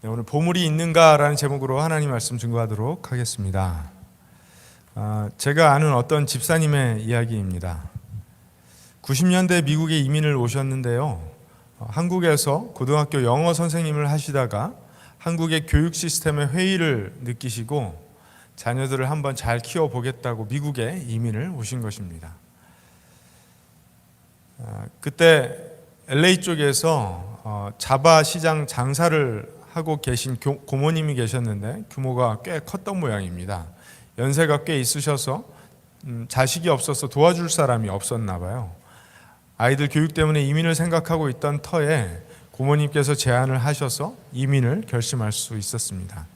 네, 오늘 보물이 있는가라는 제목으로 하나님 말씀 증거하도록 하겠습니다. 제가 아는 어떤 집사님의 이야기입니다. 90년대 미국에 이민을 오셨는데요. 한국에서 고등학교 영어 선생님을 하시다가 한국의 교육 시스템의 회의를 느끼시고 자녀들을 한번 잘 키워보겠다고 미국에 이민을 오신 것입니다. 그때 LA 쪽에서 자바 시장 장사를 하고 계신 고모님이 계셨는데 규모가 꽤 컸던 모양입니다. 연세가 꽤 있으셔서 자식이 없어서 도와줄 사람이 없었나 봐요. 아이들 교육 때문에 이민을 생각하고 있던 터에 고모님께서 제안을 하셔서 이민을 결심할 수 있었습니다.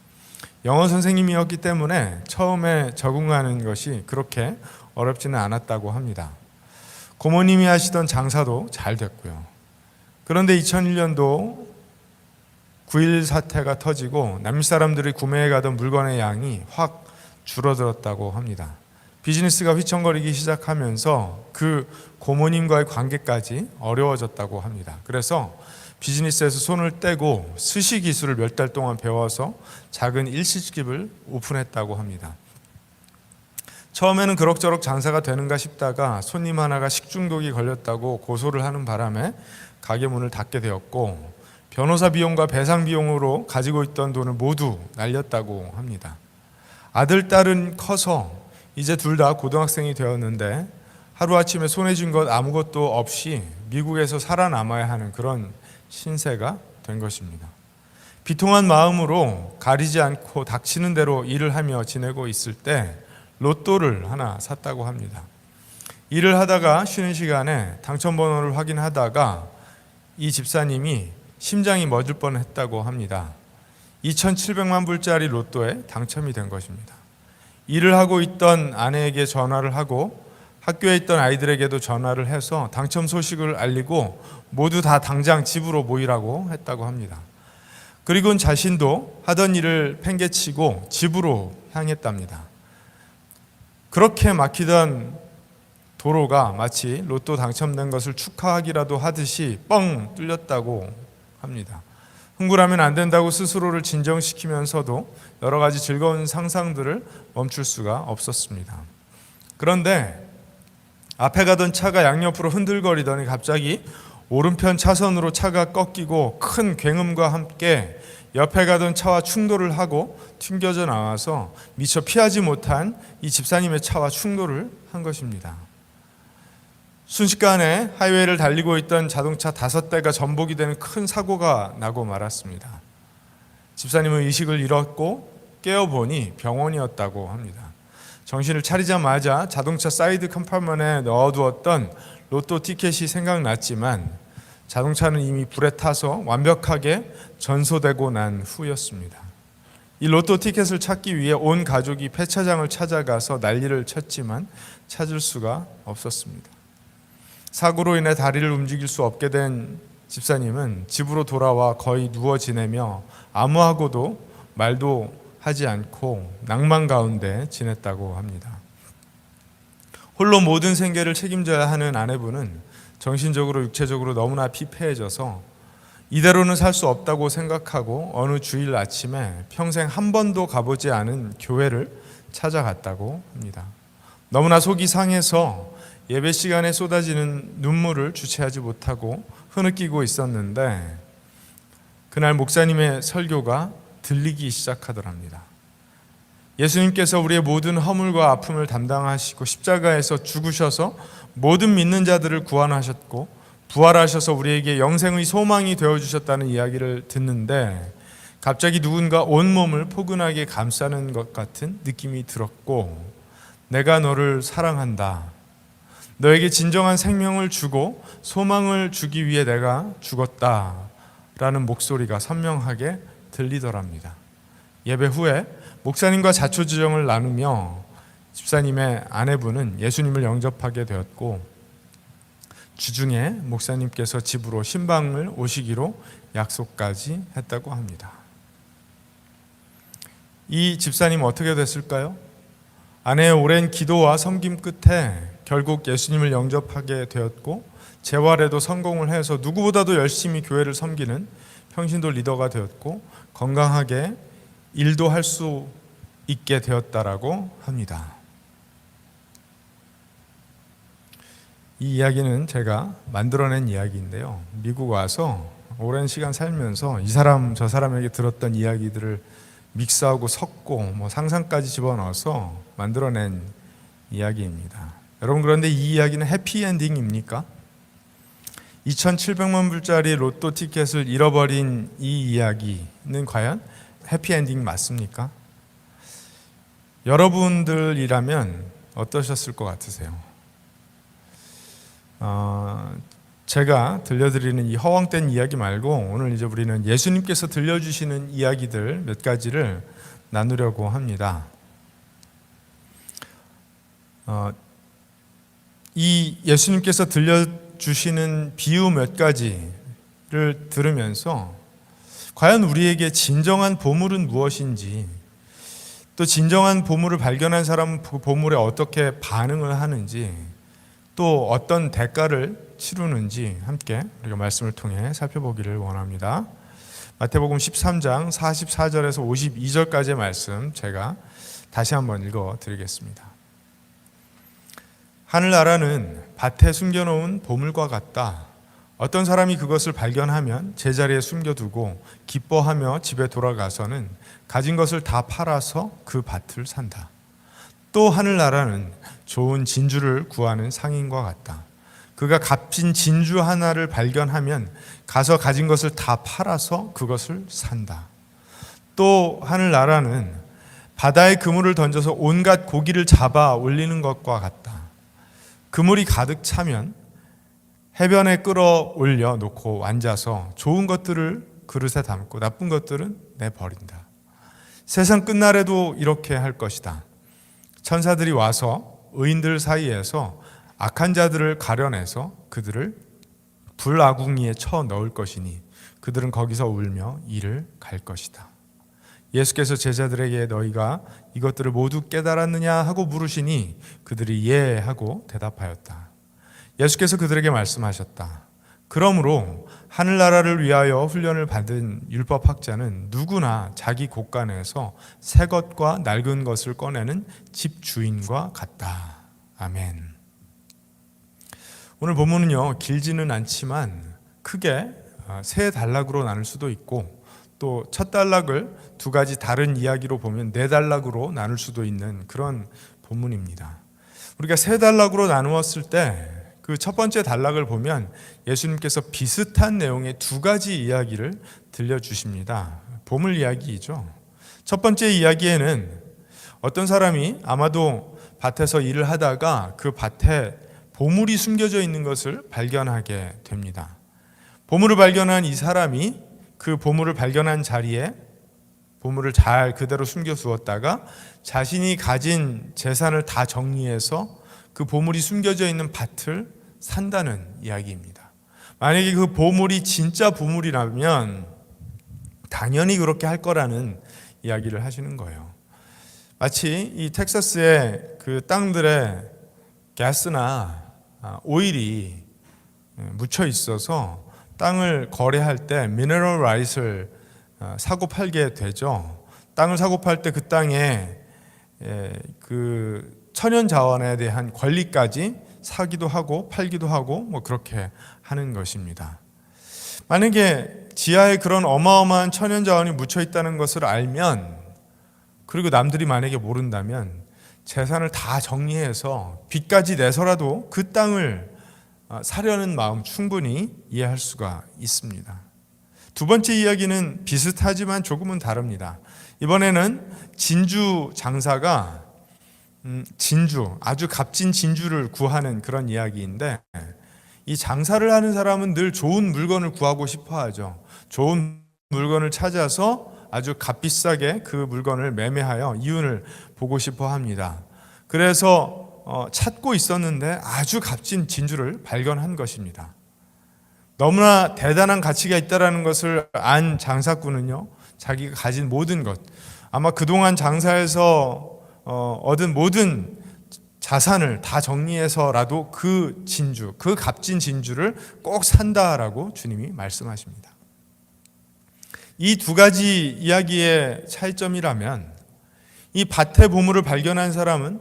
영어 선생님이었기 때문에 처음에 적응하는 것이 그렇게 어렵지는 않았다고 합니다. 고모님이 하시던 장사도 잘 됐고요. 그런데 2001년도 9.11 사태가 터지고 남미 사람들이 구매해 가던 물건의 양이 확 줄어들었다고 합니다. 비즈니스가 휘청거리기 시작하면서 그 고모님과의 관계까지 어려워졌다고 합니다. 그래서 비즈니스에서 손을 떼고 스시 기술을 몇 달 동안 배워서 작은 일식집을 오픈했다고 합니다. 처음에는 그럭저럭 장사가 되는가 싶다가 손님 하나가 식중독이 걸렸다고 고소를 하는 바람에 가게 문을 닫게 되었고 변호사 비용과 배상 비용으로 가지고 있던 돈을 모두 날렸다고 합니다. 아들, 딸은 커서 이제 둘 다 고등학생이 되었는데 하루아침에 손에 쥔 것 아무것도 없이 미국에서 살아남아야 하는 그런 신세가 된 것입니다. 비통한 마음으로 가리지 않고 닥치는 대로 일을 하며 지내고 있을 때 로또를 하나 샀다고 합니다. 일을 하다가 쉬는 시간에 당첨번호를 확인하다가 이 집사님이 심장이 멎을 뻔했다고 합니다. 2,700만 불짜리 로또에 당첨이 된 것입니다. 일을 하고 있던 아내에게 전화를 하고 학교에 있던 아이들에게도 전화를 해서 당첨 소식을 알리고 모두 다 당장 집으로 모이라고 했다고 합니다. 그리고는 자신도 하던 일을 팽개치고 집으로 향했답니다. 그렇게 막히던 도로가 마치 로또 당첨된 것을 축하하기라도 하듯이 뻥 뚫렸다고 합니다. 흥분하면 안 된다고 스스로를 진정시키면서도 여러 가지 즐거운 상상들을 멈출 수가 없었습니다. 그런데 앞에 가던 차가 양옆으로 흔들거리더니 갑자기 오른편 차선으로 차가 꺾이고 큰 굉음과 함께 옆에 가던 차와 충돌을 하고 튕겨져 나와서 미처 피하지 못한 이 집사님의 차와 충돌을 한 것입니다. 순식간에 하이웨이를 달리고 있던 자동차 5대가 전복이 되는 큰 사고가 나고 말았습니다. 집사님은 의식을 잃었고 깨어보니 병원이었다고 합니다. 정신을 차리자마자 자동차 사이드 컴파트먼트에 넣어두었던 로또 티켓이 생각났지만 자동차는 이미 불에 타서 완벽하게 전소되고 난 후였습니다. 이 로또 티켓을 찾기 위해 온 가족이 폐차장을 찾아가서 난리를 쳤지만 찾을 수가 없었습니다. 사고로 인해 다리를 움직일 수 없게 된 집사님은 집으로 돌아와 거의 누워 지내며 아무하고도 말도 하지 않고 낭만 가운데 지냈다고 합니다. 홀로 모든 생계를 책임져야 하는 아내분은 정신적으로 육체적으로 너무나 피폐해져서 이대로는 살 수 없다고 생각하고 어느 주일 아침에 평생 한 번도 가보지 않은 교회를 찾아갔다고 합니다. 너무나 속이 상해서 예배 시간에 쏟아지는 눈물을 주체하지 못하고 흐느끼고 있었는데 그날 목사님의 설교가 들리기 시작하더랍니다. 예수님께서 우리의 모든 허물과 아픔을 담당하시고 십자가에서 죽으셔서 모든 믿는 자들을 구원하셨고 부활하셔서 우리에게 영생의 소망이 되어주셨다는 이야기를 듣는데 갑자기 누군가 온몸을 포근하게 감싸는 것 같은 느낌이 들었고 내가 너를 사랑한다. 너에게 진정한 생명을 주고 소망을 주기 위해 내가 죽었다 라는 목소리가 선명하게 들리더랍니다. 예배 후에 목사님과 자초지종을 나누며 집사님의 아내분은 예수님을 영접하게 되었고 주중에 목사님께서 집으로 신방을 오시기로 약속까지 했다고 합니다. 이 집사님 어떻게 됐을까요? 아내의 오랜 기도와 섬김 끝에 결국 예수님을 영접하게 되었고 재활에도 성공을 해서 누구보다도 열심히 교회를 섬기는 평신도 리더가 되었고 건강하게 일도 할 수 있게 되었다라고 합니다. 이 이야기는 제가 만들어낸 이야기인데요. 미국 와서 오랜 시간 살면서 이 사람 저 사람에게 들었던 이야기들을 믹스하고 섞고 상상까지 집어넣어서 만들어낸 이야기입니다. 여러분, 그런데 이 이야기는 해피엔딩입니까? 2,700만 불짜리 로또 티켓을 잃어버린 이 이야기는 과연 해피엔딩 맞습니까? 여러분들이라면 어떠셨을 것 같으세요? 제가 들려드리는 이 허황된 이야기 말고 오늘 이제 우리는 예수님께서 들려주시는 이야기들 몇 가지를 나누려고 합니다. 이 예수님께서 들려주시는 비유 몇 가지를 들으면서 과연 우리에게 진정한 보물은 무엇인지, 또 진정한 보물을 발견한 사람은 그 보물에 어떻게 반응을 하는지, 또 어떤 대가를 치르는지 함께 우리가 말씀을 통해 살펴보기를 원합니다. 마태복음 13장 44절에서 52절까지의 말씀 제가 다시 한번 읽어드리겠습니다. 하늘나라는 밭에 숨겨놓은 보물과 같다. 어떤 사람이 그것을 발견하면 제자리에 숨겨두고 기뻐하며 집에 돌아가서는 가진 것을 다 팔아서 그 밭을 산다. 또 하늘나라는 좋은 진주를 구하는 상인과 같다. 그가 값진 진주 하나를 발견하면 가서 가진 것을 다 팔아서 그것을 산다. 또 하늘나라는 바다에 그물을 던져서 온갖 고기를 잡아 올리는 것과 같다. 그물이 가득 차면 해변에 끌어올려 놓고 앉아서 좋은 것들을 그릇에 담고 나쁜 것들은 내버린다. 세상 끝날에도 이렇게 할 것이다. 천사들이 와서 의인들 사이에서 악한 자들을 가려내서 그들을 불아궁이에 쳐 넣을 것이니 그들은 거기서 울며 이를 갈 것이다. 예수께서 제자들에게 너희가 이것들을 모두 깨달았느냐 하고 물으시니 그들이 예 하고 대답하였다. 예수께서 그들에게 말씀하셨다. 그러므로 하늘나라를 위하여 훈련을 받은 율법학자는 누구나 자기 곳간에서 새 것과 낡은 것을 꺼내는 집주인과 같다. 아멘. 오늘 본문은요, 길지는 않지만 크게 세 단락으로 나눌 수도 있고, 또 첫 단락을 두 가지 다른 이야기로 보면 네 단락으로 나눌 수도 있는 그런 본문입니다. 우리가 세 단락으로 나누었을 때 그 첫 번째 단락을 보면 예수님께서 비슷한 내용의 두 가지 이야기를 들려주십니다. 보물 이야기이죠. 첫 번째 이야기에는 어떤 사람이 아마도 밭에서 일을 하다가 그 밭에 보물이 숨겨져 있는 것을 발견하게 됩니다. 보물을 발견한 이 사람이 그 보물을 발견한 자리에 보물을 잘 그대로 숨겨 두었다가 자신이 가진 재산을 다 정리해서 그 보물이 숨겨져 있는 밭을 산다는 이야기입니다. 만약에 그 보물이 진짜 보물이라면 당연히 그렇게 할 거라는 이야기를 하시는 거예요. 마치 이 텍사스의 그 땅들에 가스나 오일이 묻혀 있어서 땅을 거래할 때 미네럴 라이트를 사고 팔게 되죠. 땅을 사고 팔 때 그 땅에 그 천연 자원에 대한 권리까지 사기도 하고 팔기도 하고 그렇게 하는 것입니다. 만약에 지하에 그런 어마어마한 천연 자원이 묻혀 있다는 것을 알면, 그리고 남들이 만약에 모른다면 재산을 다 정리해서 빚까지 내서라도 그 땅을 사려는 마음 충분히 이해할 수가 있습니다. 두 번째 이야기는 비슷하지만 조금은 다릅니다. 이번에는 진주 장사가 진주, 아주 값진 진주를 구하는 그런 이야기인데, 이 장사를 하는 사람은 늘 좋은 물건을 구하고 싶어 하죠. 좋은 물건을 찾아서 아주 값비싸게 그 물건을 매매하여 이윤을 보고 싶어 합니다. 그래서 찾고 있었는데 아주 값진 진주를 발견한 것입니다. 너무나 대단한 가치가 있다는 것을 안 장사꾼은요, 자기가 가진 모든 것, 아마 그동안 장사해서 얻은 모든 자산을 다 정리해서라도 그 진주, 그 값진 진주를 꼭 산다라고 주님이 말씀하십니다. 이 두 가지 이야기의 차이점이라면 이 밭의 보물을 발견한 사람은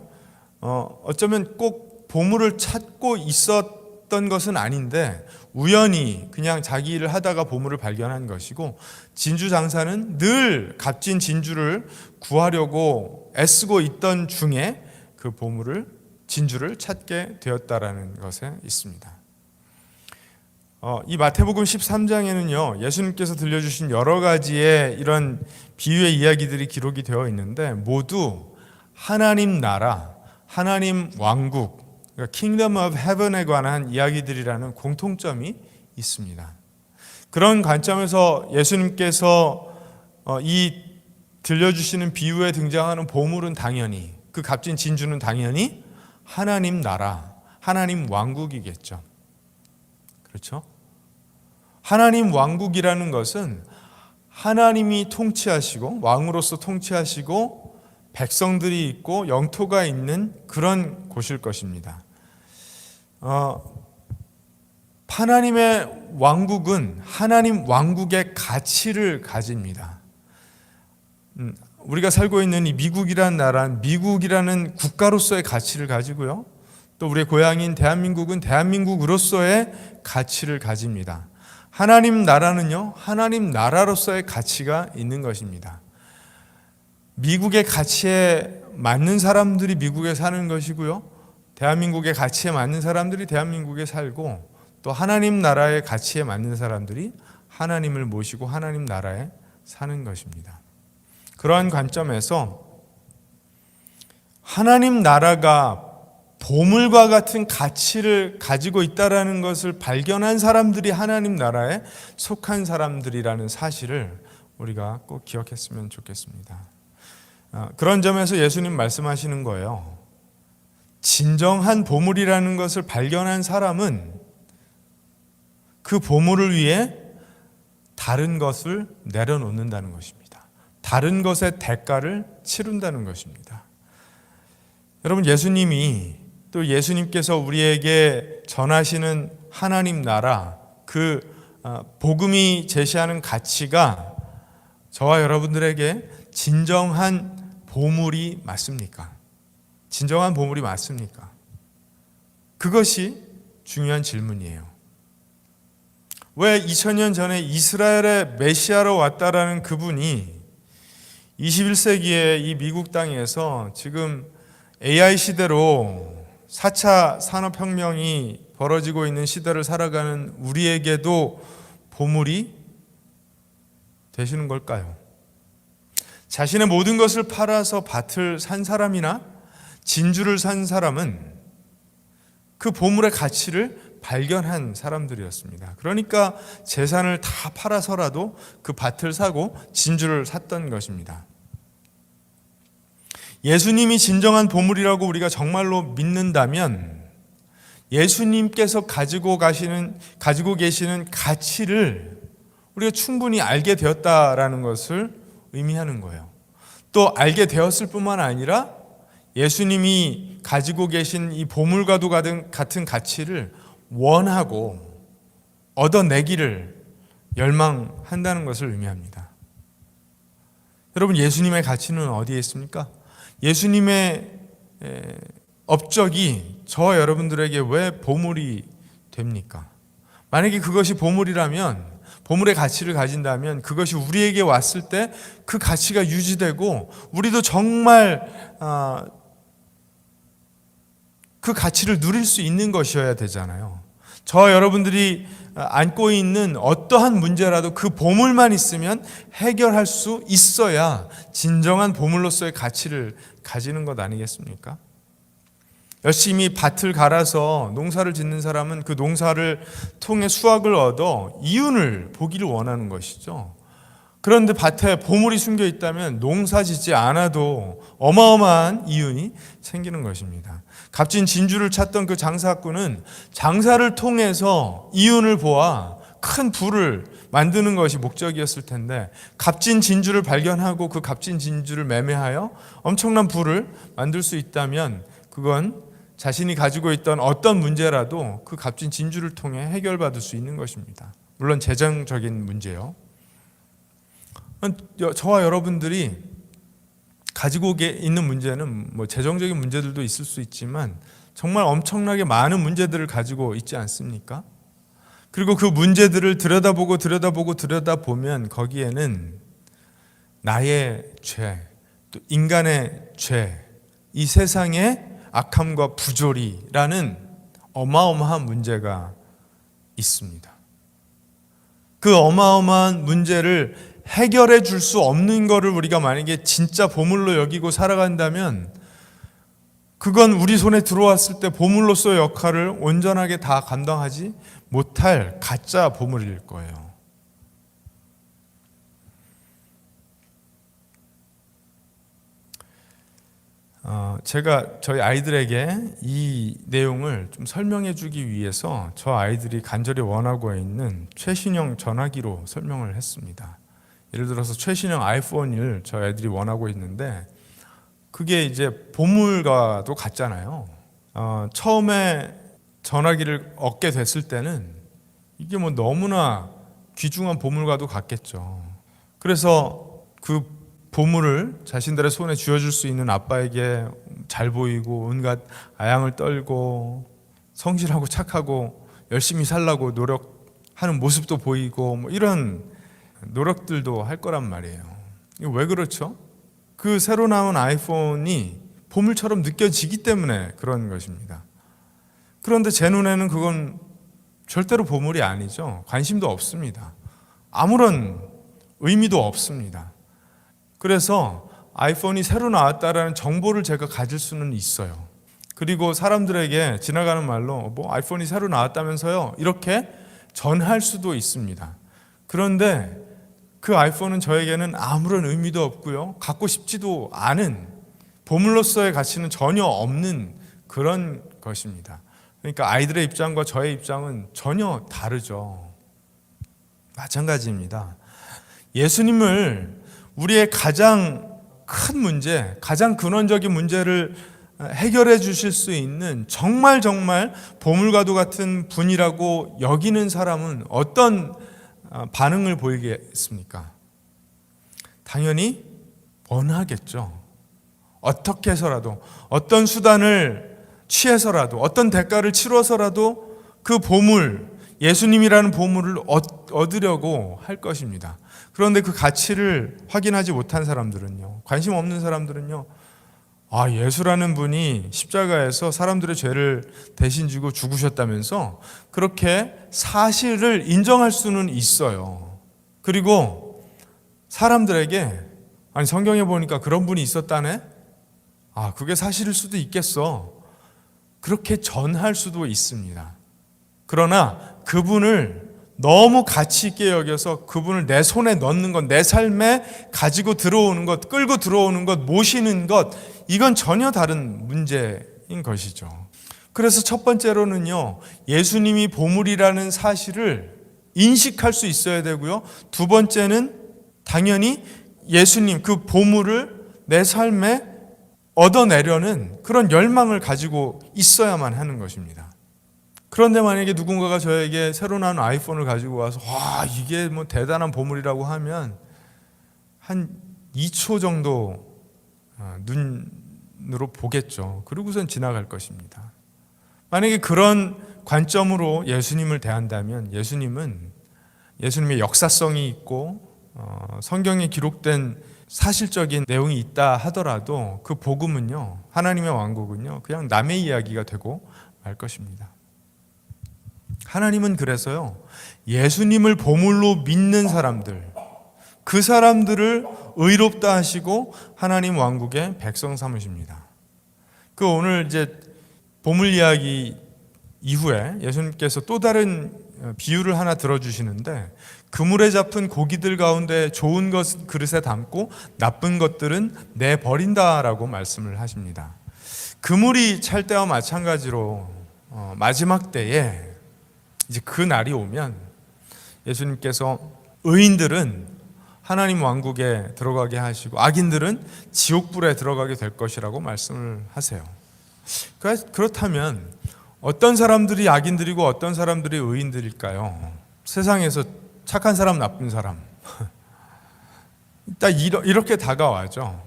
어쩌면 꼭 보물을 찾고 있었던 것은 아닌데 우연히 그냥 자기 일을 하다가 보물을 발견한 것이고, 진주 장사는 늘 값진 진주를 구하려고 애쓰고 있던 중에 그 진주를 찾게 되었다라는 것에 있습니다. 이 마태복음 13장에는요, 예수님께서 들려주신 여러 가지의 이런 비유의 이야기들이 기록이 되어 있는데 모두 하나님 나라, 하나님 왕국, 그러니까 Kingdom of Heaven에 관한 이야기들이라는 공통점이 있습니다. 그런 관점에서 예수님께서 이 들려주시는 비유에 등장하는 보물은 당연히, 그 값진 진주는 당연히 하나님 나라, 하나님 왕국이겠죠. 그렇죠? 하나님 왕국이라는 것은 하나님이 통치하시고 왕으로서 통치하시고 백성들이 있고 영토가 있는 그런 곳일 것입니다. 하나님의 왕국은 하나님 왕국의 가치를 가집니다. 우리가 살고 있는 이 미국이라는 나라는 미국이라는 국가로서의 가치를 가지고요, 또 우리의 고향인 대한민국은 대한민국으로서의 가치를 가집니다. 하나님 나라는요, 하나님 나라로서의 가치가 있는 것입니다. 미국의 가치에 맞는 사람들이 미국에 사는 것이고요, 대한민국의 가치에 맞는 사람들이 대한민국에 살고, 또 하나님 나라의 가치에 맞는 사람들이 하나님을 모시고 하나님 나라에 사는 것입니다. 그러한 관점에서 하나님 나라가 보물과 같은 가치를 가지고 있다는 것을 발견한 사람들이 하나님 나라에 속한 사람들이라는 사실을 우리가 꼭 기억했으면 좋겠습니다. 그런 점에서 예수님 말씀하시는 거예요. 진정한 보물이라는 것을 발견한 사람은 그 보물을 위해 다른 것을 내려놓는다는 것입니다. 다른 것의 대가를 치른다는 것입니다. 여러분, 예수님이 또 예수님께서 우리에게 전하시는 하나님 나라, 그 복음이 제시하는 가치가 저와 여러분들에게 진정한 보물이 맞습니까? 진정한 보물이 맞습니까? 그것이 중요한 질문이에요. 왜 2000년 전에 이스라엘의 메시아로 왔다라는 그분이 21세기의 이 미국 땅에서 지금 AI 시대로 4차 산업혁명이 벌어지고 있는 시대를 살아가는 우리에게도 보물이 되시는 걸까요? 자신의 모든 것을 팔아서 밭을 산 사람이나 진주를 산 사람은 그 보물의 가치를 발견한 사람들이었습니다. 그러니까 재산을 다 팔아서라도 그 밭을 사고 진주를 샀던 것입니다. 예수님이 진정한 보물이라고 우리가 정말로 믿는다면 예수님께서 가지고 계시는 가치를 우리가 충분히 알게 되었다라는 것을 의미하는 거예요. 또 알게 되었을 뿐만 아니라 예수님이 가지고 계신 이 보물과도 같은 가치를 원하고 얻어내기를 열망한다는 것을 의미합니다. 여러분, 예수님의 가치는 어디에 있습니까? 예수님의 업적이 저 여러분들에게 왜 보물이 됩니까? 만약에 그것이 보물이라면, 보물의 가치를 가진다면 그것이 우리에게 왔을 때 그 가치가 유지되고 우리도 정말 그 가치를 누릴 수 있는 것이어야 되잖아요. 저 여러분들이 안고 있는 어떠한 문제라도 그 보물만 있으면 해결할 수 있어야 진정한 보물로서의 가치를 가지는 것 아니겠습니까? 열심히 밭을 갈아서 농사를 짓는 사람은 그 농사를 통해 수확을 얻어 이윤을 보기를 원하는 것이죠. 그런데 밭에 보물이 숨겨 있다면 농사 짓지 않아도 어마어마한 이윤이 생기는 것입니다. 값진 진주를 찾던 그 장사꾼은 장사를 통해서 이윤을 보아 큰 부를 만드는 것이 목적이었을 텐데, 값진 진주를 발견하고 그 값진 진주를 매매하여 엄청난 부를 만들 수 있다면 그건 자신이 가지고 있던 어떤 문제라도 그 값진 진주를 통해 해결받을 수 있는 것입니다. 물론 재정적인 문제요. 저와 여러분들이 가지고 있는 문제는 뭐 재정적인 문제들도 있을 수 있지만 정말 엄청나게 많은 문제들을 가지고 있지 않습니까? 그리고 그 문제들을 들여다보면 거기에는 나의 죄, 또 인간의 죄, 이 세상의 악함과 부조리라는 어마어마한 문제가 있습니다. 그 어마어마한 문제를 해결해 줄 수 없는 것을 우리가 만약에 진짜 보물로 여기고 살아간다면 그건 우리 손에 들어왔을 때 보물로서의 역할을 온전하게 다 감당하지 못할 가짜 보물일 거예요. 제가 저희 아이들에게 이 내용을 좀 설명해 주기 위해서 저 아이들이 간절히 원하고 있는 최신형 전화기로 설명을 했습니다. 예를 들어서 최신형 아이폰을 저희 아이들이 원하고 있는데 그게 이제 보물과도 같잖아요. 처음에 전화기를 얻게 됐을 때는 이게 뭐 너무나 귀중한 보물과도 같겠죠. 그래서 그 보물을 자신들의 손에 쥐어줄 수 있는 아빠에게 잘 보이고 온갖 아양을 떨고 성실하고 착하고 열심히 살라고 노력하는 모습도 보이고 뭐 이런 노력들도 할 거란 말이에요. 이거 왜 그렇죠? 그 새로 나온 아이폰이 보물처럼 느껴지기 때문에 그런 것입니다. 그런데 제 눈에는 그건 절대로 보물이 아니죠. 관심도 없습니다. 아무런 의미도 없습니다. 그래서 아이폰이 새로 나왔다라는 정보를 제가 가질 수는 있어요. 그리고 사람들에게 지나가는 말로 뭐 아이폰이 새로 나왔다면서요 이렇게 전할 수도 있습니다. 그런데 그 아이폰은 저에게는 아무런 의미도 없고요, 갖고 싶지도 않은, 보물로서의 가치는 전혀 없는 그런 것입니다. 그러니까 아이들의 입장과 저의 입장은 전혀 다르죠. 마찬가지입니다. 예수님을 우리의 가장 큰 문제, 가장 근원적인 문제를 해결해 주실 수 있는 정말 보물과도 같은 분이라고 여기는 사람은 어떤 반응을 보이겠습니까? 당연히 원하겠죠. 어떻게 해서라도, 어떤 수단을 취해서라도, 어떤 대가를 치러서라도 그 보물, 예수님이라는 보물을 얻으려고 할 것입니다. 그런데 그 가치를 확인하지 못한 사람들은요, 관심 없는 사람들은요, 예수라는 분이 십자가에서 사람들의 죄를 대신 지고 죽으셨다면서 그렇게 사실을 인정할 수는 있어요. 그리고 사람들에게 성경에 보니까 그런 분이 있었다네? 그게 사실일 수도 있겠어. 그렇게 전할 수도 있습니다. 그러나 그분을 너무 가치 있게 여겨서 그분을 내 손에 넣는 것, 내 삶에 가지고 들어오는 것, 끌고 들어오는 것, 모시는 것, 이건 전혀 다른 문제인 것이죠. 그래서 첫 번째로는요, 예수님이 보물이라는 사실을 인식할 수 있어야 되고요. 두 번째는 당연히 예수님, 그 보물을 내 삶에 얻어내려는 그런 열망을 가지고 있어야만 하는 것입니다. 그런데 만약에 누군가가 저에게 새로 나온 아이폰을 가지고 와서 이게 뭐 대단한 보물이라고 하면 한 2초 정도 눈으로 보겠죠. 그리고선 지나갈 것입니다. 만약에 그런 관점으로 예수님을 대한다면 예수님의 역사성이 있고 성경에 기록된 사실적인 내용이 있다 하더라도 그 복음은요, 하나님의 왕국은요, 그냥 남의 이야기가 되고 말 것입니다. 하나님은 그래서요, 예수님을 보물로 믿는 사람들, 그 사람들을 의롭다 하시고 하나님 왕국의 백성 삼으십니다. 그 오늘 이제 보물 이야기 이후에 예수님께서 또 다른 비유를 하나 들어주시는데, 그물에 잡힌 고기들 가운데 좋은 것은 그릇에 담고 나쁜 것들은 내버린다라고 말씀을 하십니다. 그물이 찰 때와 마찬가지로 마지막 때에 이제 그 날이 오면 예수님께서 의인들은 하나님 왕국에 들어가게 하시고 악인들은 지옥불에 들어가게 될 것이라고 말씀을 하세요. 그렇다면 어떤 사람들이 악인들이고 어떤 사람들이 의인들일까요? 세상에서 착한 사람, 나쁜 사람. 딱 이렇게 다가와죠.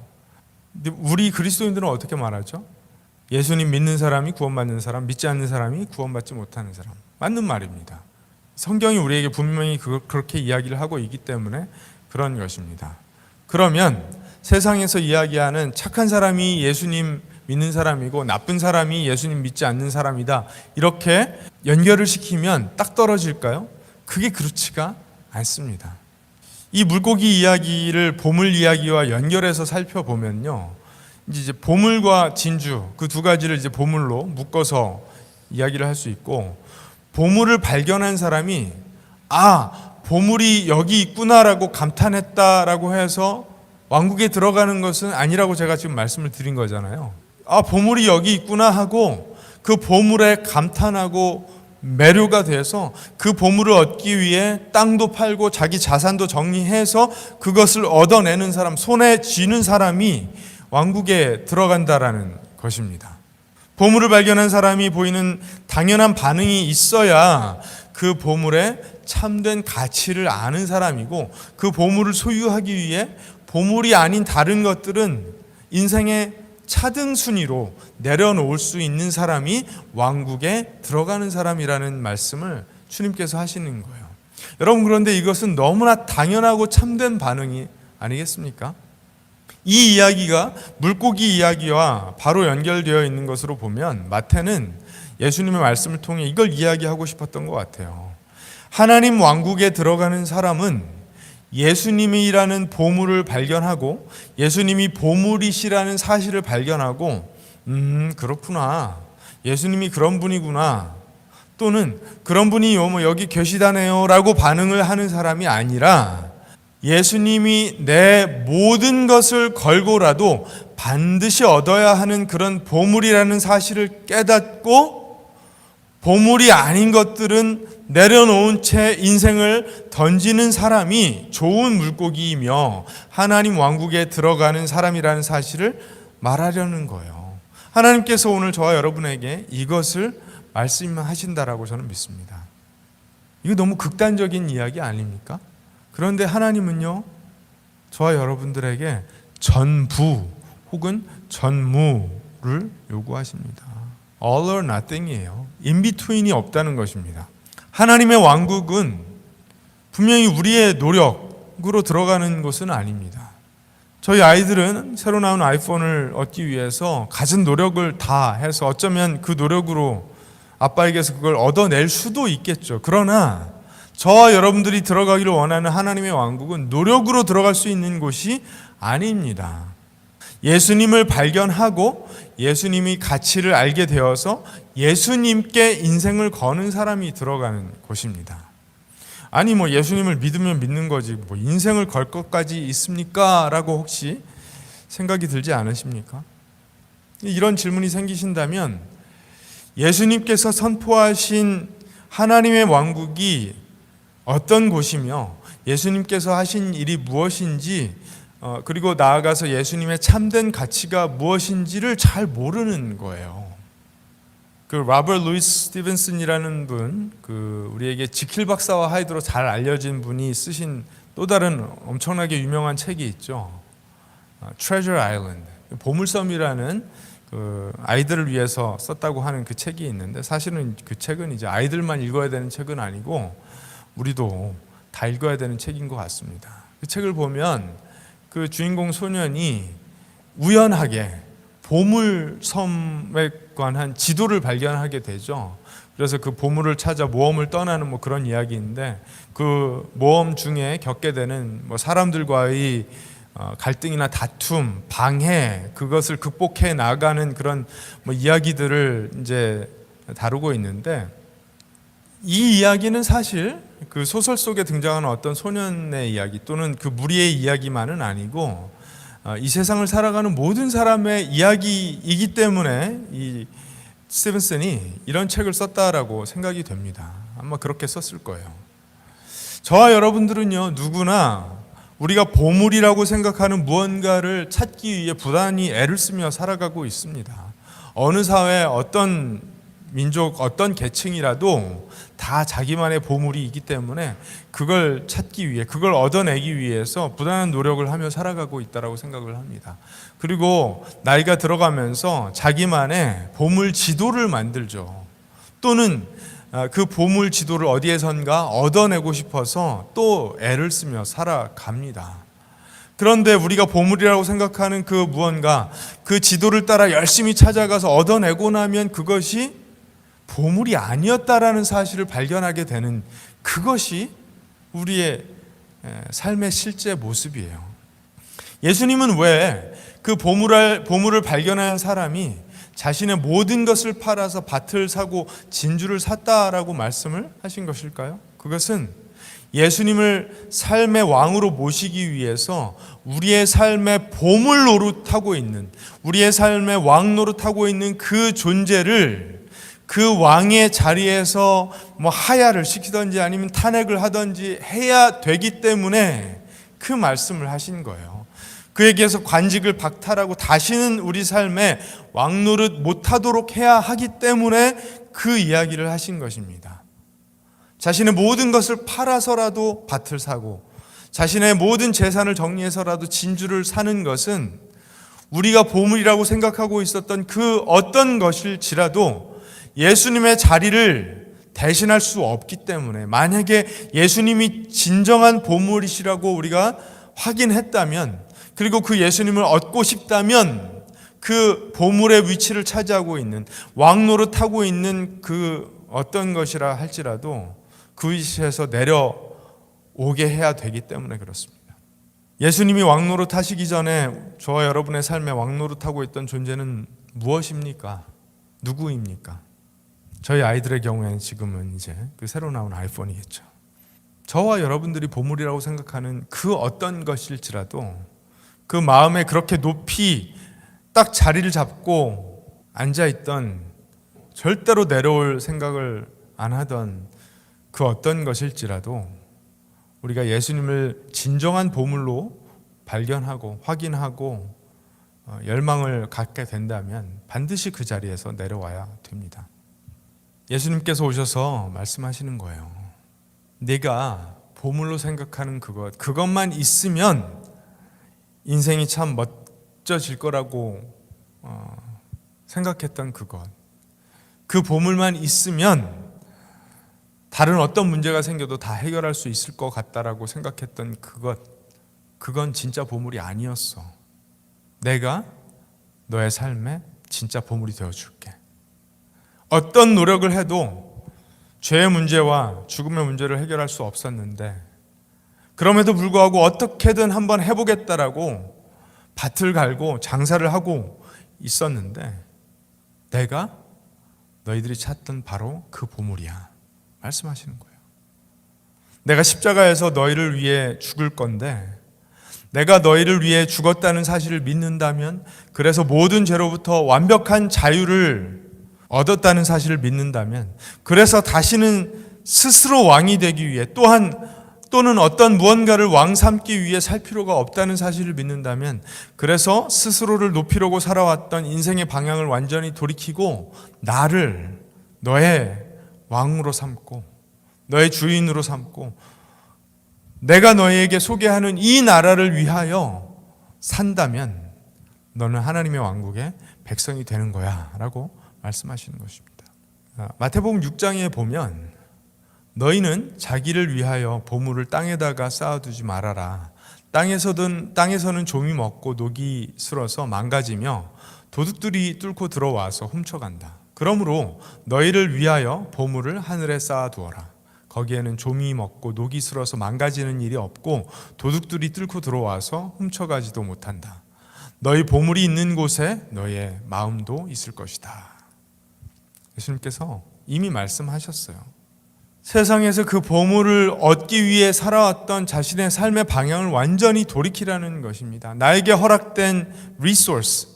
근데 우리 그리스도인들은 어떻게 말하죠? 예수님 믿는 사람이 구원받는 사람, 믿지 않는 사람이 구원받지 못하는 사람. 맞는 말입니다. 성경이 우리에게 분명히 그렇게 이야기를 하고 있기 때문에 그런 것입니다. 그러면 세상에서 이야기하는 착한 사람이 예수님 믿는 사람이고 나쁜 사람이 예수님 믿지 않는 사람이다, 이렇게 연결을 시키면 딱 떨어질까요? 그게 그렇지가 않습니다. 이 물고기 이야기를 보물 이야기와 연결해서 살펴보면요, 이제 보물과 진주, 그 두 가지를 이제 보물로 묶어서 이야기를 할 수 있고, 보물을 발견한 사람이 보물이 여기 있구나라고 감탄했다라고 해서 왕국에 들어가는 것은 아니라고 제가 지금 말씀을 드린 거잖아요. 보물이 여기 있구나 하고 그 보물에 감탄하고 매료가 돼서 그 보물을 얻기 위해 땅도 팔고 자기 자산도 정리해서 그것을 얻어내는 사람, 손에 쥐는 사람이 왕국에 들어간다라는 것입니다. 보물을 발견한 사람이 보이는 당연한 반응이 있어야 그 보물의 참된 가치를 아는 사람이고, 그 보물을 소유하기 위해 보물이 아닌 다른 것들은 인생의 차등 순위로 내려놓을 수 있는 사람이 왕국에 들어가는 사람이라는 말씀을 주님께서 하시는 거예요. 여러분, 그런데 이것은 너무나 당연하고 참된 반응이 아니겠습니까? 이 이야기가 물고기 이야기와 바로 연결되어 있는 것으로 보면 마태는 예수님의 말씀을 통해 이걸 이야기하고 싶었던 것 같아요. 하나님 왕국에 들어가는 사람은 예수님이라는 보물을 발견하고 예수님이 보물이시라는 사실을 발견하고 그렇구나, 예수님이 그런 분이구나, 또는 그런 분이 여기 계시다네요 라고 반응을 하는 사람이 아니라, 예수님이 내 모든 것을 걸고라도 반드시 얻어야 하는 그런 보물이라는 사실을 깨닫고 보물이 아닌 것들은 내려놓은 채 인생을 던지는 사람이 좋은 물고기이며 하나님 왕국에 들어가는 사람이라는 사실을 말하려는 거예요. 하나님께서 오늘 저와 여러분에게 이것을 말씀하신다라고 저는 믿습니다. 이거 너무 극단적인 이야기 아닙니까? 그런데 하나님은요, 저와 여러분들에게 전부 혹은 전무를 요구하십니다. All or nothing이에요. In-between이 없다는 것입니다. 하나님의 왕국은 분명히 우리의 노력으로 들어가는 것은 아닙니다. 저희 아이들은 새로 나온 아이폰을 얻기 위해서 갖은 노력을 다 해서 어쩌면 그 노력으로 아빠에게서 그걸 얻어낼 수도 있겠죠. 그러나 저와 여러분들이 들어가기를 원하는 하나님의 왕국은 노력으로 들어갈 수 있는 곳이 아닙니다. 예수님을 발견하고 예수님이 가치를 알게 되어서 예수님께 인생을 거는 사람이 들어가는 곳입니다. 아니 예수님을 믿으면 믿는 거지 인생을 걸 것까지 있습니까? 라고 혹시 생각이 들지 않으십니까? 이런 질문이 생기신다면 예수님께서 선포하신 하나님의 왕국이 어떤 곳이며 예수님께서 하신 일이 무엇인지, 그리고 나아가서 예수님의 참된 가치가 무엇인지를 잘 모르는 거예요. 그 로버트 루이스 스티븐슨이라는 분, 우리에게 지킬 박사와 하이드로 잘 알려진 분이 쓰신 또 다른 엄청나게 유명한 책이 있죠. Treasure Island, 보물섬이라는 아이들을 위해서 썼다고 하는 그 책이 있는데, 사실은 그 책은 이제 아이들만 읽어야 되는 책은 아니고 우리도 다 읽어야 되는 책인 것 같습니다. 그 책을 보면 그 주인공 소년이 우연하게 보물섬에 관한 지도를 발견하게 되죠. 그래서 그 보물을 찾아 모험을 떠나는 그런 이야기인데, 그 모험 중에 겪게 되는 사람들과의 갈등이나 다툼, 방해, 그것을 극복해 나가는 그런 이야기들을 이제 다루고 있는데, 이 이야기는 사실 그 소설 속에 등장하는 어떤 소년의 이야기 또는 그 무리의 이야기만은 아니고 이 세상을 살아가는 모든 사람의 이야기이기 때문에 이 스티븐슨이 이런 책을 썼다라고 생각이 됩니다. 아마 그렇게 썼을 거예요. 저와 여러분들은요, 누구나 우리가 보물이라고 생각하는 무언가를 찾기 위해 부단히 애를 쓰며 살아가고 있습니다. 어느 사회 어떤 민족 어떤 계층이라도 다 자기만의 보물이 있기 때문에 그걸 찾기 위해, 그걸 얻어내기 위해서 부단한 노력을 하며 살아가고 있다고 생각을 합니다. 그리고 나이가 들어가면서 자기만의 보물 지도를 만들죠. 또는 그 보물 지도를 어디에선가 얻어내고 싶어서 또 애를 쓰며 살아갑니다. 그런데 우리가 보물이라고 생각하는 그 무언가, 그 지도를 따라 열심히 찾아가서 얻어내고 나면 그것이 보물이 아니었다라는 사실을 발견하게 되는, 그것이 우리의 삶의 실제 모습이에요. 예수님은 왜 그 보물을 발견한 사람이 자신의 모든 것을 팔아서 밭을 사고 진주를 샀다라고 말씀을 하신 것일까요? 그것은 예수님을 삶의 왕으로 모시기 위해서 우리의 삶의 보물 노릇하고 있는, 우리의 삶의 왕 노릇하고 있는 그 존재를 그 왕의 자리에서 하야를 시키든지 아니면 탄핵을 하든지 해야 되기 때문에 그 말씀을 하신 거예요. 그에게서 관직을 박탈하고 다시는 우리 삶에 왕 노릇 못하도록 해야 하기 때문에 그 이야기를 하신 것입니다. 자신의 모든 것을 팔아서라도 밭을 사고 자신의 모든 재산을 정리해서라도 진주를 사는 것은 우리가 보물이라고 생각하고 있었던 그 어떤 것일지라도 예수님의 자리를 대신할 수 없기 때문에, 만약에 예수님이 진정한 보물이시라고 우리가 확인했다면, 그리고 그 예수님을 얻고 싶다면 그 보물의 위치를 차지하고 있는, 왕 노릇하고 있는 그 어떤 것이라 할지라도 그 위치에서 내려오게 해야 되기 때문에 그렇습니다. 예수님이 왕 노릇하시기 전에 저와 여러분의 삶에 왕 노릇하고 있던 존재는 무엇입니까? 누구입니까? 저희 아이들의 경우에는 지금은 이제 그 새로 나온 아이폰이겠죠. 저와 여러분들이 보물이라고 생각하는 그 어떤 것일지라도 그 마음에 그렇게 높이 딱 자리를 잡고 앉아있던, 절대로 내려올 생각을 안 하던 그 어떤 것일지라도 우리가 예수님을 진정한 보물로 발견하고 확인하고 열망을 갖게 된다면 반드시 그 자리에서 내려와야 됩니다. 예수님께서 오셔서 말씀하시는 거예요. 네가 보물로 생각하는 그것만 있으면 인생이 참 멋져질 거라고 생각했던 그 보물만 있으면 다른 어떤 문제가 생겨도 다 해결할 수 있을 것 같다라고 생각했던 그건 진짜 보물이 아니었어. 내가 너의 삶에 진짜 보물이 되어줄게. 어떤 노력을 해도 죄의 문제와 죽음의 문제를 해결할 수 없었는데, 그럼에도 불구하고 어떻게든 한번 해보겠다라고 밭을 갈고 장사를 하고 있었는데, 내가 너희들이 찾던 바로 그 보물이야 말씀하시는 거예요. 내가 십자가에서 너희를 위해 죽을 건데, 내가 너희를 위해 죽었다는 사실을 믿는다면, 그래서 모든 죄로부터 완벽한 자유를 얻었다는 사실을 믿는다면, 그래서 다시는 스스로 왕이 되기 위해 또는 어떤 무언가를 왕 삼기 위해 살 필요가 없다는 사실을 믿는다면, 그래서 스스로를 높이려고 살아왔던 인생의 방향을 완전히 돌이키고 나를 너의 왕으로 삼고 너의 주인으로 삼고 내가 너에게 소개하는 이 나라를 위하여 산다면 너는 하나님의 왕국의 백성이 되는 거야 라고 말씀하시는 것입니다. 마태복음 6장에 보면 너희는 자기를 위하여 보물을 땅에다가 쌓아두지 말아라. 땅에서는 좀이 먹고 녹이 슬어서 망가지며 도둑들이 뚫고 들어와서 훔쳐간다. 그러므로 너희를 위하여 보물을 하늘에 쌓아두어라. 거기에는 좀이 먹고 녹이 슬어서 망가지는 일이 없고 도둑들이 뚫고 들어와서 훔쳐가지도 못한다. 너희 보물이 있는 곳에 너희의 마음도 있을 것이다. 예수님께서 이미 말씀하셨어요. 세상에서 그 보물을 얻기 위해 살아왔던 자신의 삶의 방향을 완전히 돌이키라는 것입니다. 나에게 허락된 리소스,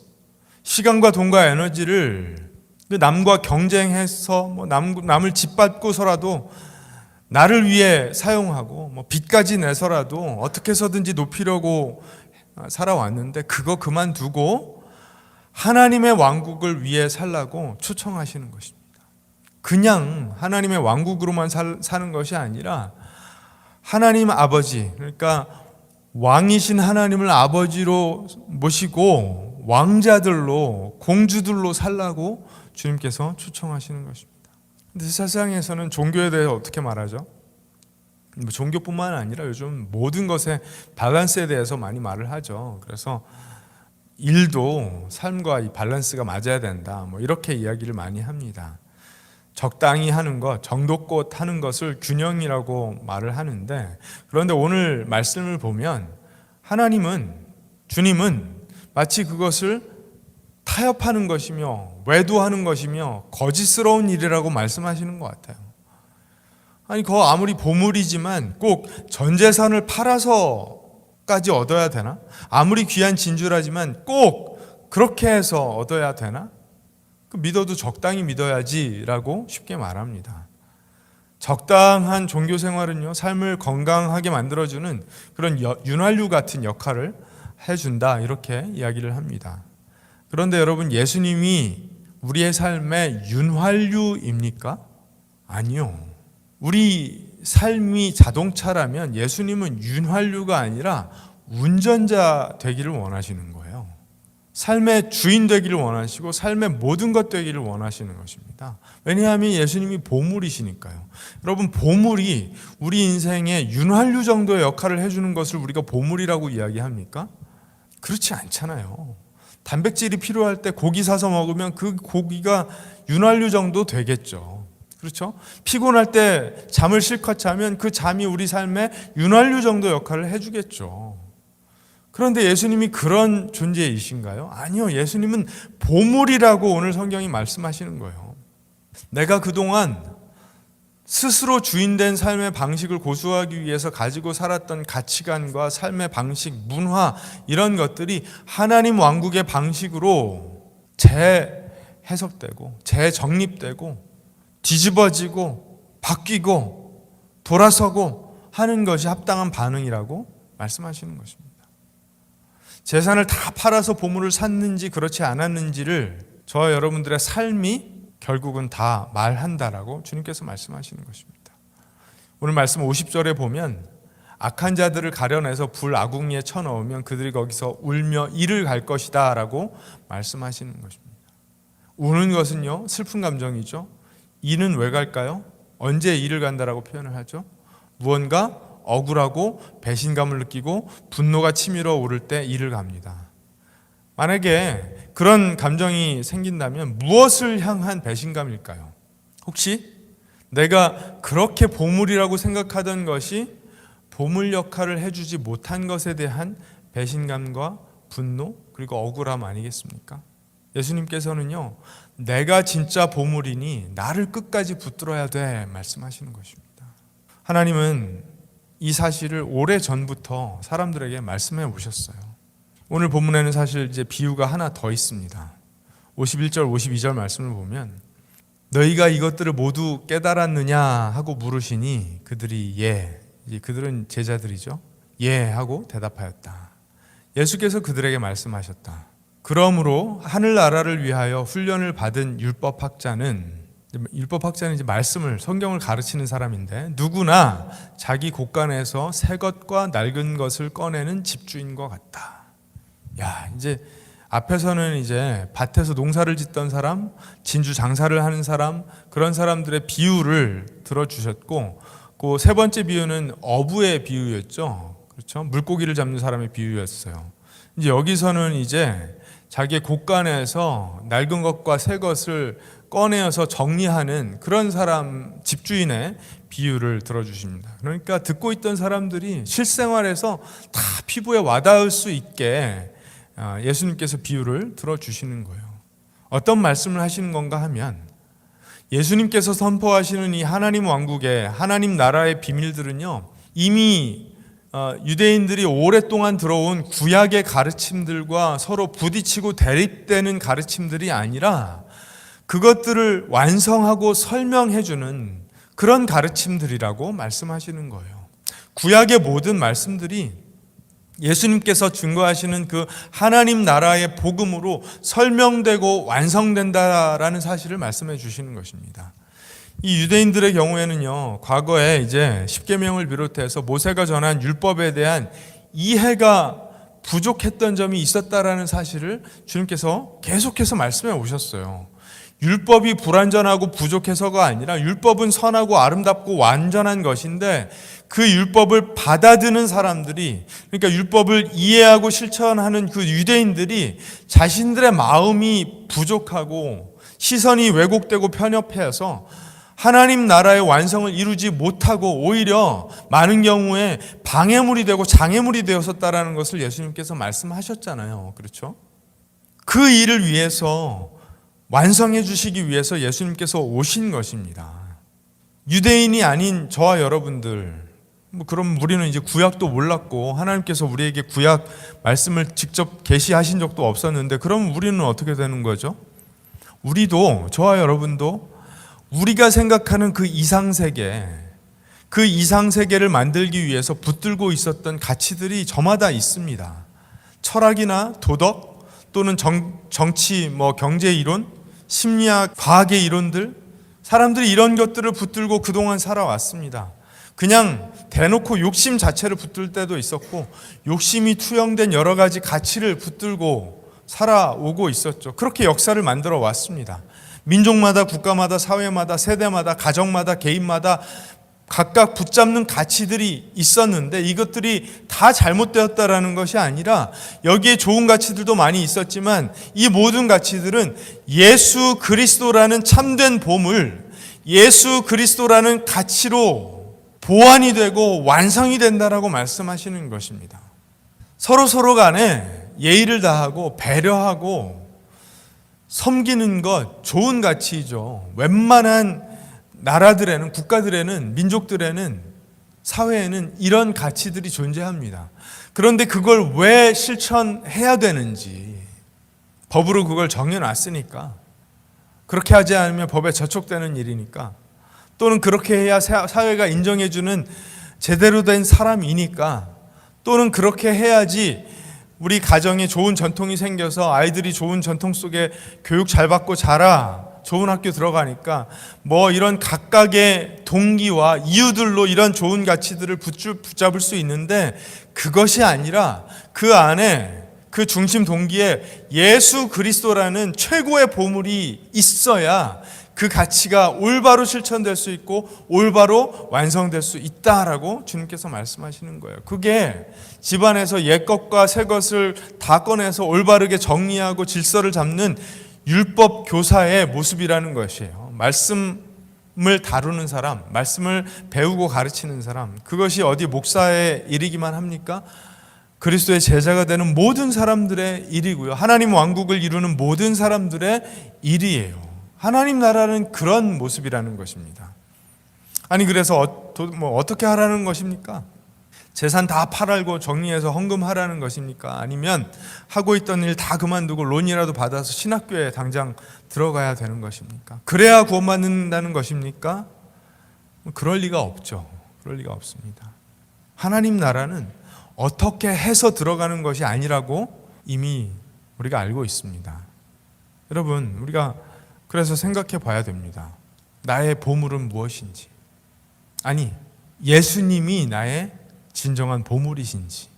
시간과 돈과 에너지를 남과 경쟁해서 남을 짓밟고서라도 나를 위해 사용하고 빚까지 내서라도 어떻게 해서든지 높이려고 살아왔는데, 그거 그만두고 하나님의 왕국을 위해 살라고 초청하시는 것입니다. 그냥 하나님의 왕국으로만 사는 것이 아니라 하나님 아버지, 그러니까 왕이신 하나님을 아버지로 모시고 왕자들로, 공주들로 살라고 주님께서 초청하시는 것입니다. 근데 세상에서는 종교에 대해 어떻게 말하죠? 종교뿐만 아니라 요즘 모든 것의 밸런스에 대해서 많이 말을 하죠. 그래서 일도 삶과 이 밸런스가 맞아야 된다, 이렇게 이야기를 많이 합니다. 적당히 하는 것, 정도껏 하는 것을 균형이라고 말을 하는데, 그런데 오늘 말씀을 보면 하나님은, 주님은 마치 그것을 타협하는 것이며 외도하는 것이며 거짓스러운 일이라고 말씀하시는 것 같아요. 아니, 그거 아무리 보물이지만 꼭 전 재산을 팔아서까지 얻어야 되나? 아무리 귀한 진주라지만 꼭 그렇게 해서 얻어야 되나? 믿어도 적당히 믿어야지라고 쉽게 말합니다. 적당한 종교 생활은요, 삶을 건강하게 만들어주는 그런 윤활유 같은 역할을 해준다, 이렇게 이야기를 합니다. 그런데 여러분, 예수님이 우리의 삶의 윤활유입니까? 아니요. 우리 삶이 자동차라면 예수님은 윤활유가 아니라 운전자 되기를 원하시는 거예요. 삶의 주인 되기를 원하시고 삶의 모든 것 되기를 원하시는 것입니다. 왜냐하면 예수님이 보물이시니까요. 여러분, 보물이 우리 인생의 윤활유 정도의 역할을 해주는 것을 우리가 보물이라고 이야기합니까? 그렇지 않잖아요. 단백질이 필요할 때 고기 사서 먹으면 그 고기가 윤활유 정도 되겠죠. 그렇죠? 피곤할 때 잠을 실컷 자면 그 잠이 우리 삶에 윤활유 정도 역할을 해주겠죠. 그런데 예수님이 그런 존재이신가요? 아니요. 예수님은 보물이라고 오늘 성경이 말씀하시는 거예요. 내가 그동안 스스로 주인된 삶의 방식을 고수하기 위해서 가지고 살았던 가치관과 삶의 방식, 문화, 이런 것들이 하나님 왕국의 방식으로 재해석되고 재정립되고 뒤집어지고 바뀌고 돌아서고 하는 것이 합당한 반응이라고 말씀하시는 것입니다. 재산을 다 팔아서 보물을 샀는지 그렇지 않았는지를 저와 여러분들의 삶이 결국은 다 말한다라고 주님께서 말씀하시는 것입니다. 오늘 말씀 50절에 보면 악한 자들을 가려내서 불 아궁이에 쳐넣으면 그들이 거기서 울며 이를 갈 것이다 라고 말씀하시는 것입니다. 우는 것은요, 슬픈 감정이죠. 이는 왜 갈까요? 언제 이를 간다라고 표현을 하죠? 무언가 억울하고 배신감을 느끼고 분노가 치밀어 오를 때 이를 갑니다. 만약에 그런 감정이 생긴다면 무엇을 향한 배신감일까요? 혹시 내가 그렇게 보물이라고 생각하던 것이 보물 역할을 해주지 못한 것에 대한 배신감과 분노, 그리고 억울함 아니겠습니까? 예수님께서는요, 내가 진짜 보물이니 나를 끝까지 붙들어야 돼 말씀하시는 것입니다. 하나님은 이 사실을 오래전부터 사람들에게 말씀해 오셨어요. 오늘 본문에는 사실 이제 비유가 하나 더 있습니다. 51절, 52절 말씀을 보면 너희가 이것들을 모두 깨달았느냐 하고 물으시니 그들이 예, 그들은 제자들이죠. 예 하고 대답하였다. 예수께서 그들에게 말씀하셨다. 그러므로 하늘나라를 위하여 훈련을 받은 율법학자는 이제 말씀을, 성경을 가르치는 사람인데 누구나 자기 곳간에서 새 것과 낡은 것을 꺼내는 집주인과 같다. 야, 이제 앞에서는 이제 밭에서 농사를 짓던 사람, 진주 장사를 하는 사람, 그런 사람들의 비유를 들어주셨고, 그 세 번째 비유는 어부의 비유였죠. 그렇죠? 물고기를 잡는 사람의 비유였어요. 이제 여기서는 이제 자기의 곳간에서 낡은 것과 새 것을 꺼내어서 정리하는 그런 사람, 집주인의 비유를 들어주십니다. 그러니까 듣고 있던 사람들이 실생활에서 다 피부에 와닿을 수 있게 예수님께서 비유를 들어주시는 거예요. 어떤 말씀을 하시는 건가 하면 예수님께서 선포하시는 이 하나님 왕국의, 하나님 나라의 비밀들은요, 이미 유대인들이 오랫동안 들어온 구약의 가르침들과 서로 부딪히고 대립되는 가르침들이 아니라 그것들을 완성하고 설명해주는 그런 가르침들이라고 말씀하시는 거예요. 구약의 모든 말씀들이 예수님께서 증거하시는 그 하나님 나라의 복음으로 설명되고 완성된다라는 사실을 말씀해 주시는 것입니다. 이 유대인들의 경우에는요, 과거에 이제 십계명을 비롯해서 모세가 전한 율법에 대한 이해가 부족했던 점이 있었다라는 사실을 주님께서 계속해서 말씀해 오셨어요. 율법이 불완전하고 부족해서가 아니라 율법은 선하고 아름답고 완전한 것인데 그 율법을 받아드는 사람들이, 그러니까 율법을 이해하고 실천하는 그 유대인들이 자신들의 마음이 부족하고 시선이 왜곡되고 편협해서 하나님 나라의 완성을 이루지 못하고 오히려 많은 경우에 방해물이 되고 장애물이 되었었다라는 것을 예수님께서 말씀하셨잖아요. 그렇죠? 그 일을 위해서 완성해 주시기 위해서 예수님께서 오신 것입니다. 유대인이 아닌 저와 여러분들, 그럼 우리는 이제 구약도 몰랐고 하나님께서 우리에게 구약 말씀을 직접 계시하신 적도 없었는데 그럼 우리는 어떻게 되는 거죠? 우리도, 저와 여러분도 우리가 생각하는 그 이상세계를 만들기 위해서 붙들고 있었던 가치들이 저마다 있습니다. 철학이나 도덕 또는 정치, 경제 이론, 심리학, 과학의 이론들, 사람들이 이런 것들을 붙들고 그동안 살아왔습니다. 그냥 대놓고 욕심 자체를 붙들 때도 있었고 욕심이 투영된 여러 가지 가치를 붙들고 살아오고 있었죠. 그렇게 역사를 만들어 왔습니다. 민족마다, 국가마다, 사회마다, 세대마다, 가정마다, 개인마다 각각 붙잡는 가치들이 있었는데 이것들이 다 잘못되었다라는 것이 아니라 여기에 좋은 가치들도 많이 있었지만 이 모든 가치들은 예수 그리스도라는 참된 보물, 예수 그리스도라는 가치로 보완이 되고 완성이 된다라고 말씀하시는 것입니다. 서로 간에 예의를 다하고 배려하고 섬기는 것 좋은 가치이죠. 웬만한 나라들에는, 국가들에는, 민족들에는, 사회에는 이런 가치들이 존재합니다. 그런데 그걸 왜 실천해야 되는지 법으로 그걸 정해놨으니까, 그렇게 하지 않으면 법에 저촉되는 일이니까, 또는 그렇게 해야 사회가 인정해주는 제대로 된 사람이니까, 또는 그렇게 해야지 우리 가정에 좋은 전통이 생겨서 아이들이 좋은 전통 속에 교육 잘 받고 자라, 좋은 학교 들어가니까 이런 각각의 동기와 이유들로 이런 좋은 가치들을 붙잡을 수 있는데 그것이 아니라 그 안에 그 중심 동기에 예수 그리스도라는 최고의 보물이 있어야 그 가치가 올바로 실천될 수 있고 올바로 완성될 수 있다라고 주님께서 말씀하시는 거예요. 그게 집안에서 옛 것과 새 것을 다 꺼내서 올바르게 정리하고 질서를 잡는 율법 교사의 모습이라는 것이에요. 말씀을 다루는 사람, 말씀을 배우고 가르치는 사람, 그것이 어디 목사의 일이기만 합니까? 그리스도의 제자가 되는 모든 사람들의 일이고요. 하나님 왕국을 이루는 모든 사람들의 일이에요. 하나님 나라는 그런 모습이라는 것입니다. 아니 그래서 어떻게 하라는 것입니까? 재산 다 팔고 정리해서 헌금하라는 것입니까? 아니면 하고 있던 일 다 그만두고 론이라도 받아서 신학교에 당장 들어가야 되는 것입니까? 그래야 구원받는다는 것입니까? 그럴 리가 없죠. 그럴 리가 없습니다. 하나님 나라는 어떻게 해서 들어가는 것이 아니라고 이미 우리가 알고 있습니다. 여러분, 우리가 그래서 생각해 봐야 됩니다. 나의 보물은 무엇인지. 아니, 예수님이 나의 진정한 보물이신지.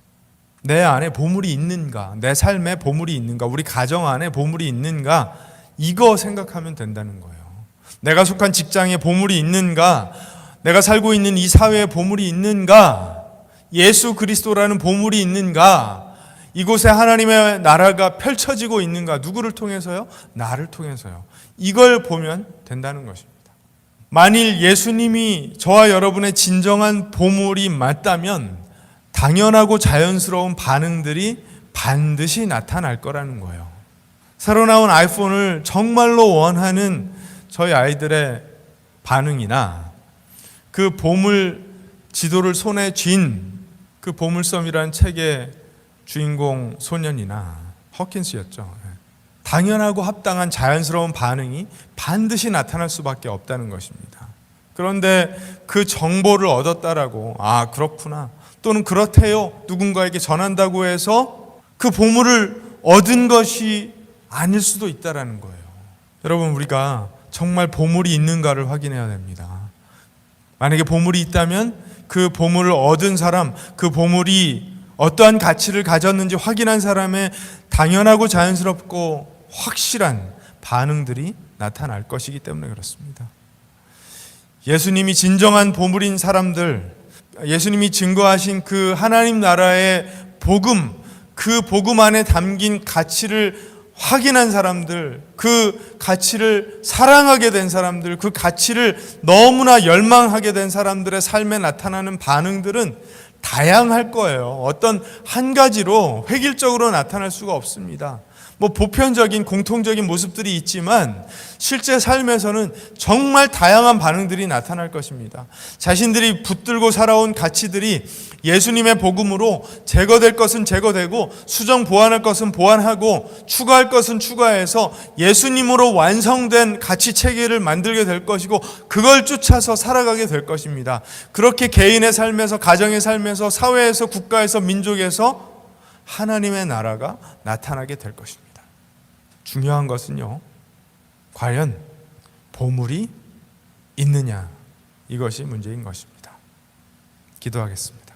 내 안에 보물이 있는가? 내 삶에 보물이 있는가? 우리 가정 안에 보물이 있는가? 이거 생각하면 된다는 거예요. 내가 속한 직장에 보물이 있는가? 내가 살고 있는 이 사회에 보물이 있는가? 예수 그리스도라는 보물이 있는가? 이곳에 하나님의 나라가 펼쳐지고 있는가? 누구를 통해서요? 나를 통해서요. 이걸 보면 된다는 것입니다. 만일 예수님이 저와 여러분의 진정한 보물이 맞다면 당연하고 자연스러운 반응들이 반드시 나타날 거라는 거예요. 새로 나온 아이폰을 정말로 원하는 저희 아이들의 반응이나 그 보물 지도를 손에 쥔 그 보물섬이라는 책의 주인공 소년이나 허킨스였죠. 당연하고 합당한 자연스러운 반응이 반드시 나타날 수밖에 없다는 것입니다. 그런데 그 정보를 얻었다라고 그렇구나 또는 그렇대요 누군가에게 전한다고 해서 그 보물을 얻은 것이 아닐 수도 있다라는 거예요. 여러분, 우리가 정말 보물이 있는가를 확인해야 됩니다. 만약에 보물이 있다면 그 보물을 얻은 사람, 그 보물이 어떠한 가치를 가졌는지 확인한 사람의 당연하고 자연스럽고 확실한 반응들이 나타날 것이기 때문에 그렇습니다. 예수님이 진정한 보물인 사람들, 예수님이 증거하신 그 하나님 나라의 복음, 그 복음 안에 담긴 가치를 확인한 사람들, 그 가치를 사랑하게 된 사람들, 그 가치를 너무나 열망하게 된 사람들의 삶에 나타나는 반응들은 다양할 거예요. 어떤 한 가지로 획일적으로 나타날 수가 없습니다. 보편적인 공통적인 모습들이 있지만 실제 삶에서는 정말 다양한 반응들이 나타날 것입니다. 자신들이 붙들고 살아온 가치들이 예수님의 복음으로 제거될 것은 제거되고 수정 보완할 것은 보완하고 추가할 것은 추가해서 예수님으로 완성된 가치 체계를 만들게 될 것이고 그걸 쫓아서 살아가게 될 것입니다. 그렇게 개인의 삶에서, 가정의 삶에서, 사회에서, 국가에서, 민족에서 하나님의 나라가 나타나게 될 것입니다. 중요한 것은요, 과연 보물이 있느냐, 이것이 문제인 것입니다. 기도하겠습니다.